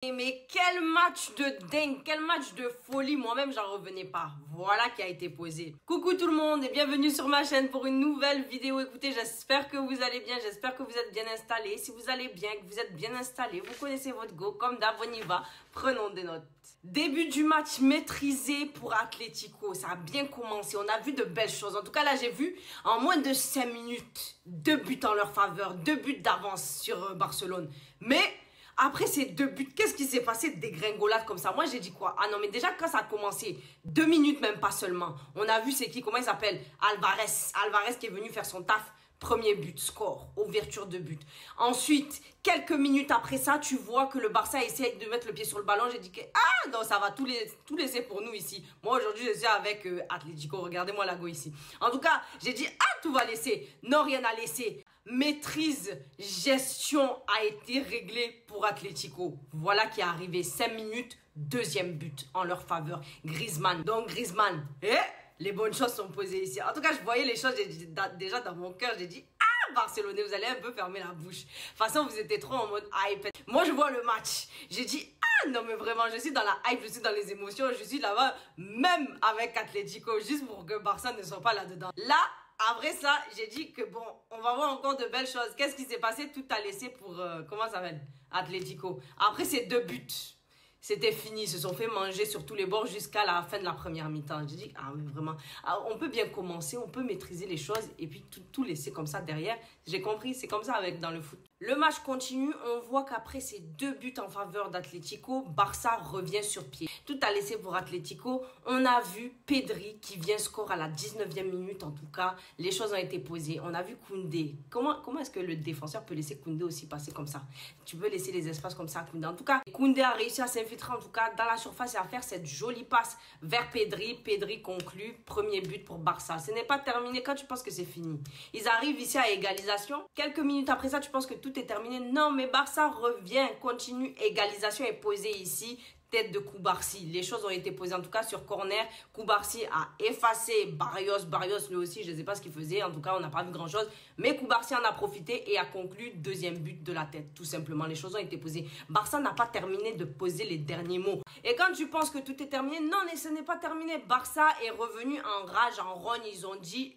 Mais quel match de dingue, quel match de folie, moi-même j'en revenais pas. Voilà qui a été posé. Coucou tout le monde et bienvenue sur ma chaîne pour une nouvelle vidéo. Écoutez, j'espère que vous allez bien, j'espère que vous êtes bien installés. Si vous allez bien, que vous êtes bien installés, vous connaissez votre go, comme d'hab, on y va. Prenons des notes. Début du match maîtrisé pour Atlético, ça a bien commencé, on a vu de belles choses. En tout cas là j'ai vu en moins de 5 minutes, 2 buts en leur faveur, 2 buts d'avance sur Barcelone. Mais après ces 2 buts, qu'est-ce qui s'est passé de dégringolade comme ça? Moi, j'ai dit quoi? Ah non, mais déjà, quand ça a commencé, 2 minutes même pas seulement, on a vu c'est qui, comment il s'appelle? Alvarez. Alvarez qui est venu faire son taf. Premier but, score, ouverture de but. Ensuite, quelques minutes après ça, tu vois que le Barça essaie de mettre le pied sur le ballon. J'ai dit que, ah non, ça va tout laisser pour nous ici. Moi, aujourd'hui, je suis avec Atlético. Regardez-moi la go ici. En tout cas, j'ai dit, ah, tout va laisser. Non, rien à laisser. Maîtrise, gestion a été réglée pour Atlético. Voilà qui est arrivé. 5 minutes, deuxième but en leur faveur. Griezmann. Donc, Griezmann, les bonnes choses sont posées ici. En tout cas, je voyais les choses déjà dans mon cœur. J'ai dit, ah, Barcelonais, vous allez un peu fermer la bouche. De toute façon, vous étiez trop en mode hype. Moi, je vois le match. J'ai dit, ah, non, mais vraiment, je suis dans la hype, je suis dans les émotions. Je suis là-bas, même avec Atlético, juste pour que Barça ne soit pas là-dedans. Là, après ça, j'ai dit que bon, on va voir encore de belles choses. Qu'est-ce qui s'est passé? Tout a laissé pour, comment ça s'appelle? Atlético. Après ces 2 buts, c'était fini. Ils se sont fait manger sur tous les bords jusqu'à la fin de la première mi-temps. J'ai dit, ah mais vraiment, on peut bien commencer, on peut maîtriser les choses et puis tout laisser comme ça derrière. J'ai compris, c'est comme ça avec dans le foot. Le match continue, on voit qu'après ces 2 buts en faveur d'Atlético, Barça revient sur pied. Tout a laissé pour Atlético. On a vu Pedri qui vient score à la 19e minute en tout cas. Les choses ont été posées. On a vu Koundé. Comment est-ce que le défenseur peut laisser Koundé aussi passer comme ça? Tu peux laisser les espaces comme ça à Koundé. En tout cas, Koundé a réussi à s'infiltrer en tout cas dans la surface et à faire cette jolie passe vers Pedri. Pedri conclut, premier but pour Barça. Ce n'est pas terminé quand tu penses que c'est fini. Ils arrivent ici à égalisation. Quelques minutes après ça, tu penses que tout est terminé. Non, mais Barça revient, continue, égalisation est posée ici. Tête de Koubarsi. Les choses ont été posées en tout cas sur corner. Koubarsi a effacé Barrios. Barrios lui aussi, je ne sais pas ce qu'il faisait. En tout cas, on n'a pas vu grand chose. Mais Koubarsi en a profité et a conclu deuxième but de la tête. Tout simplement, les choses ont été posées. Barça n'a pas terminé de poser les derniers mots. Et quand tu penses que tout est terminé, non, mais ce n'est pas terminé. Barça est revenu en rage, en rogne. Ils ont dit,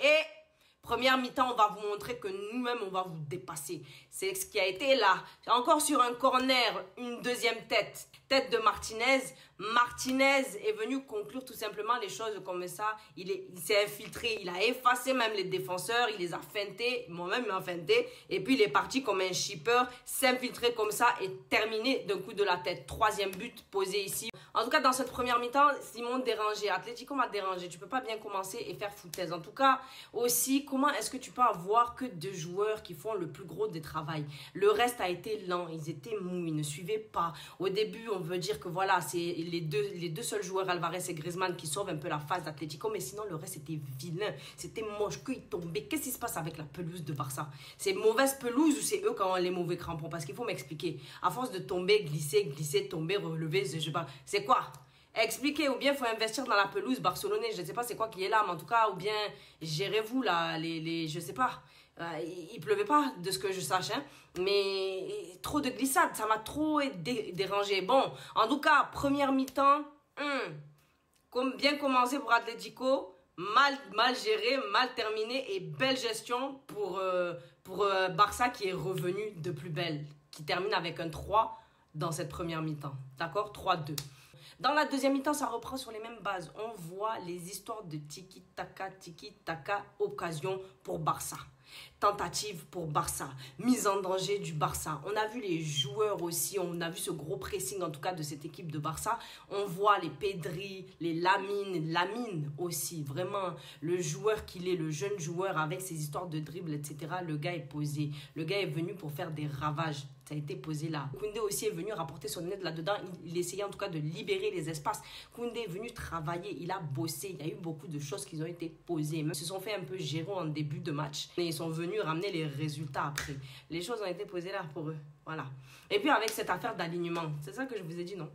première mi-temps, on va vous montrer que nous-mêmes, on va vous dépasser. C'est ce qui a été là. Encore sur un corner, une deuxième tête. Tête de Martinez. Martinez est venu conclure tout simplement les choses comme ça. Il s'est infiltré. Il a effacé même les défenseurs. Il les a feintés. Moi-même, il m'a feinté. Et puis, il est parti comme un shipper. S'infiltrer comme ça et terminer d'un coup de la tête. Troisième but posé ici. En tout cas, dans cette première mi-temps, ils m'ont dérangé. Atlético m'a dérangé. Tu peux pas bien commencer et faire foutaise. En tout cas, aussi, comment est-ce que tu peux avoir que 2 joueurs qui font le plus gros des travails? Le reste a été lent. Ils étaient mous. Ils ne suivaient pas. Au début, on veut dire que voilà, c'est les deux seuls joueurs, Alvarez et Griezmann, qui sauvent un peu la phase d'Atlético. Mais sinon, le reste, c'était vilain. C'était moche. Qu'ils tombaient. Qu'est-ce qui se passe avec la pelouse de Barça? C'est mauvaise pelouse ou c'est eux qui ont les mauvais crampons? Parce qu'il faut m'expliquer. À force de tomber, glisser, tomber, relever, je sais pas. C'est quoi? Expliquez, ou bien il faut investir dans la pelouse barcelonais, je ne sais pas c'est quoi qui est là, mais en tout cas, ou bien gérez-vous là, je sais pas, il pleuvait pas de ce que je sache, hein, mais trop de glissade, ça m'a trop dérangé. Bon, en tout cas, première mi-temps, bien commencé pour Atlético, mal géré, mal terminé et belle gestion pour Barça qui est revenu de plus belle, qui termine avec un 3 dans cette première mi-temps, d'accord, 3-2. Dans la deuxième mi-temps, ça reprend sur les mêmes bases. On voit les histoires de tiki-taka, occasion pour Barça. Tentative pour Barça, mise en danger du Barça. On a vu les joueurs aussi, on a vu ce gros pressing en tout cas de cette équipe de Barça. On voit les Pedri, les Lamine aussi, vraiment le joueur qu'il est, le jeune joueur avec ses histoires de dribble, etc. Le gars est posé, le gars est venu pour faire des ravages. Ça a été posé là. Koundé aussi est venu rapporter son aide là-dedans. Il essayait en tout cas de libérer les espaces. Koundé est venu travailler, il a bossé. Il y a eu beaucoup de choses qui ont été posées. Ils se sont fait un peu gérer en début de match. Et ils sont venus ramener les résultats après. Les choses ont été posées là pour eux. Voilà. Et puis avec cette affaire d'alignement, c'est ça que je vous ai dit, non?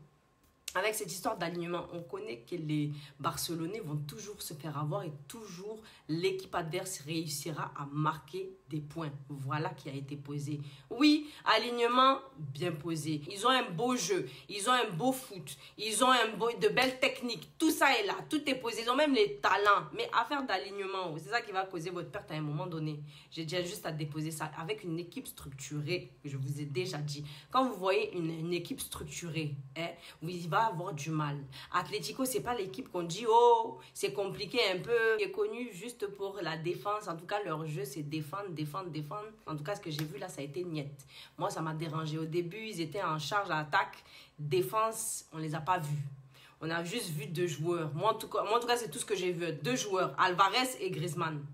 avec cette histoire d'alignement, on connaît que les Barcelonais vont toujours se faire avoir et toujours l'équipe adverse réussira à marquer des points. Voilà qui a été posé. Oui, alignement bien posé. Ils ont un beau jeu, ils ont un beau foot, ils ont de belles techniques. Tout ça est là, tout est posé. Ils ont même les talents. Mais affaire d'alignement, c'est ça qui va causer votre perte à un moment donné. J'ai déjà juste à déposer ça avec une équipe structurée, que je vous ai déjà dit. Quand vous voyez une équipe structurée, vous y va avoir du mal. Atlético, c'est pas l'équipe qu'on dit, oh, c'est compliqué un peu. Il est connu juste pour la défense. En tout cas, leur jeu, c'est défendre, défendre, défendre. En tout cas, ce que j'ai vu là, ça a été niet. Moi, ça m'a dérangé. Au début, ils étaient en charge à attaque. Défense, on les a pas vus. On a juste vu 2 joueurs. Moi, en tout cas, c'est tout ce que j'ai vu. 2 joueurs, Alvarez et Griezmann.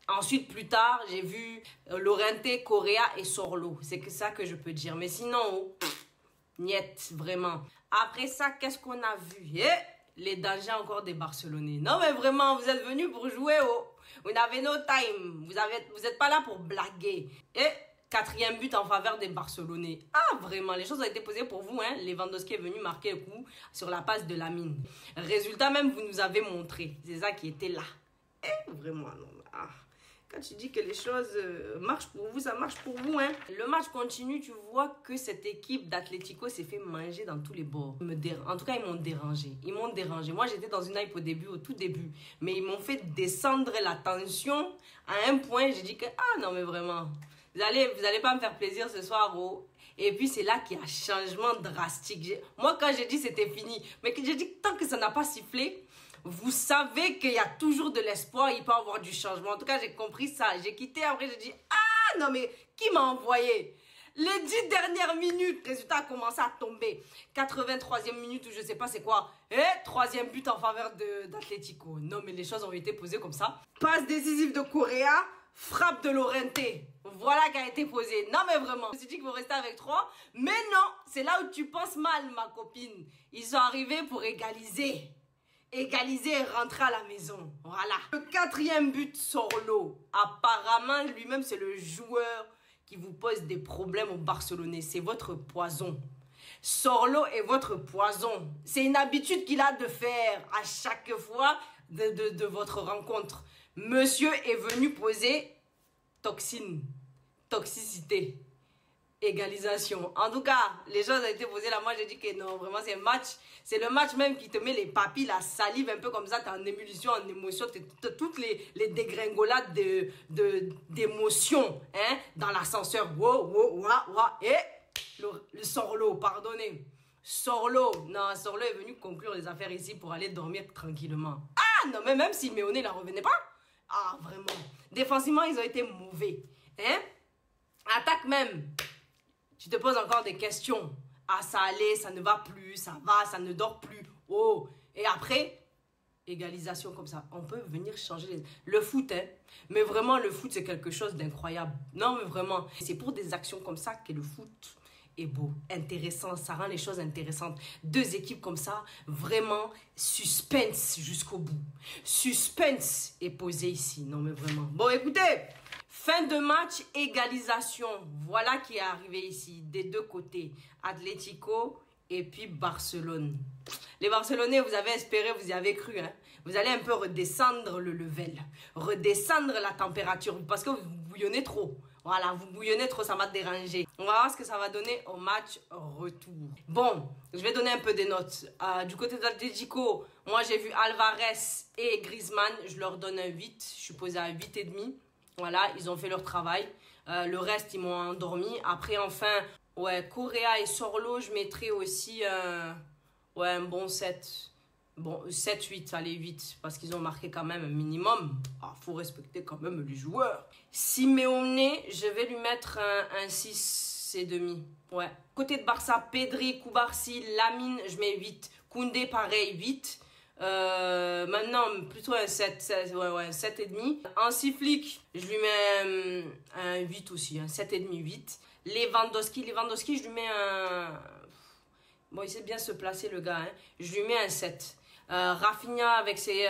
Ensuite, plus tard, j'ai vu Llorente, Correa et Sorlo. C'est que ça que je peux dire. Mais sinon, oh, niet, vraiment. Après ça, qu'est-ce qu'on a vu? Les dangers encore des Barcelonais. Non, mais vraiment, vous êtes venus pour jouer. Oh. Vous n'avez no time. Vous êtes pas là pour blaguer. Et 4e but en faveur des Barcelonais. Ah, vraiment, les choses ont été posées pour vous. Hein. Lewandowski est venu marquer le coup sur la passe de Lamine. Résultat, même, vous nous avez montré. C'est ça qui était là. Vraiment, non. Ah. Quand tu dis que les choses marchent pour vous, ça marche pour vous. Hein. Le match continue, tu vois que cette équipe d'Atlético s'est fait manger dans tous les bords. En tout cas, ils m'ont dérangé. Ils m'ont dérangé. Moi, j'étais dans une hype au tout début. Mais ils m'ont fait descendre la tension à un point. J'ai dit que, ah non, mais vraiment, vous allez pas me faire plaisir ce soir, oh. Et puis, c'est là qu'il y a un changement drastique. Moi, quand j'ai dit c'était fini, mais j'ai dit tant que ça n'a pas sifflé, vous savez qu'il y a toujours de l'espoir, il peut y avoir du changement. En tout cas, j'ai compris ça. J'ai quitté, après j'ai dit, ah non mais qui m'a envoyé? Les 10 dernières minutes, le résultat a commencé à tomber. 83e minute ou je sais pas c'est quoi. Et 3e but en faveur d'Atlético. Non mais les choses ont été posées comme ça. Passe décisive de Correa, frappe de Llorente. Voilà qui a été posée. Non mais vraiment, je me suis dit qu'il faut rester avec 3. Mais non, c'est là où tu penses mal ma copine. Ils sont arrivés pour égaliser. Égaliser et rentrer à la maison. Voilà. Le 4e but, Sorlo. Apparemment, lui-même, c'est le joueur qui vous pose des problèmes au Barcelonais. C'est votre poison. Sorlo est votre poison. C'est une habitude qu'il a de faire à chaque fois de votre rencontre. Monsieur est venu poser toxine, toxicité. Égalisation. En tout cas, les choses ont été posées là. Moi, j'ai dit que non, vraiment, c'est un match. C'est le match même qui te met les papilles, la salive, un peu comme ça. T'es en ébullition, en émotion. T'as toutes les dégringolades d'émotions, hein, dans l'ascenseur. Wow, wow, wow, wow. Et le Sorlo, pardonnez. Sorlo. Non, Sorlo est venu conclure les affaires ici pour aller dormir tranquillement. Ah, non, mais même si Méoné ne revenait pas. Ah, vraiment. Défensivement, ils ont été mauvais. Hein? Attaque même. Tu te poses encore des questions. Ah, ça allait, ça ne va plus, ça va, ça ne dort plus. Oh, et après, égalisation comme ça. On peut venir changer le foot, hein. Mais vraiment, le foot, c'est quelque chose d'incroyable. Non, mais vraiment, c'est pour des actions comme ça que le foot est beau, intéressant. Ça rend les choses intéressantes. 2 équipes comme ça, vraiment, suspense jusqu'au bout. Suspense est posé ici. Non, mais vraiment. Bon, écoutez. Fin de match, égalisation. Voilà qui est arrivé ici, des 2 côtés. Atlético et puis Barcelone. Les Barcelonais, vous avez espéré, vous y avez cru. Hein? Vous allez un peu redescendre le level. Redescendre la température. Parce que vous bouillonnez trop. Voilà, vous bouillonnez trop, ça m'a dérangé. On va voir ce que ça va donner au match retour. Bon, je vais donner un peu des notes. Du côté d'Atlético, moi j'ai vu Alvarez et Griezmann. Je leur donne un 8. Je suis posé à 8,5. Voilà, ils ont fait leur travail. Le reste, ils m'ont endormi. Après, enfin, ouais, Correa et Sorlo, je mettrai aussi ouais, un bon 7. Bon, 7, 8, allez, 8. Parce qu'ils ont marqué quand même un minimum. Ah, faut respecter quand même les joueurs. Simeone, je vais lui mettre un 6,5. Ouais. Côté de Barça, Pedri, Koubarsi, Lamine, je mets 8. Koundé, pareil, 8. Maintenant, plutôt un 7, ouais, 7,5. Hansi Flick, je lui mets un 8 aussi, un 7,5, 8. Lewandowski, je lui mets un... Bon, il sait bien se placer, le gars, hein. Je lui mets un 7. Rafinha, avec ses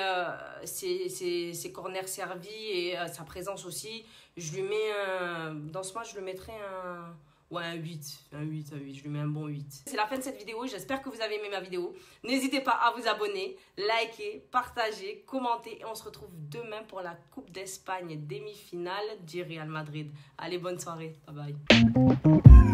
corners servis et sa présence aussi, je lui mets un... Dans ce match, je lui mettrais un... Ouais, un 8, un 8, un 8, je lui mets un bon 8. C'est la fin de cette vidéo, j'espère que vous avez aimé ma vidéo. N'hésitez pas à vous abonner, liker, partager, commenter. Et on se retrouve demain pour la Coupe d'Espagne demi-finale du Real Madrid. Allez, bonne soirée, bye bye.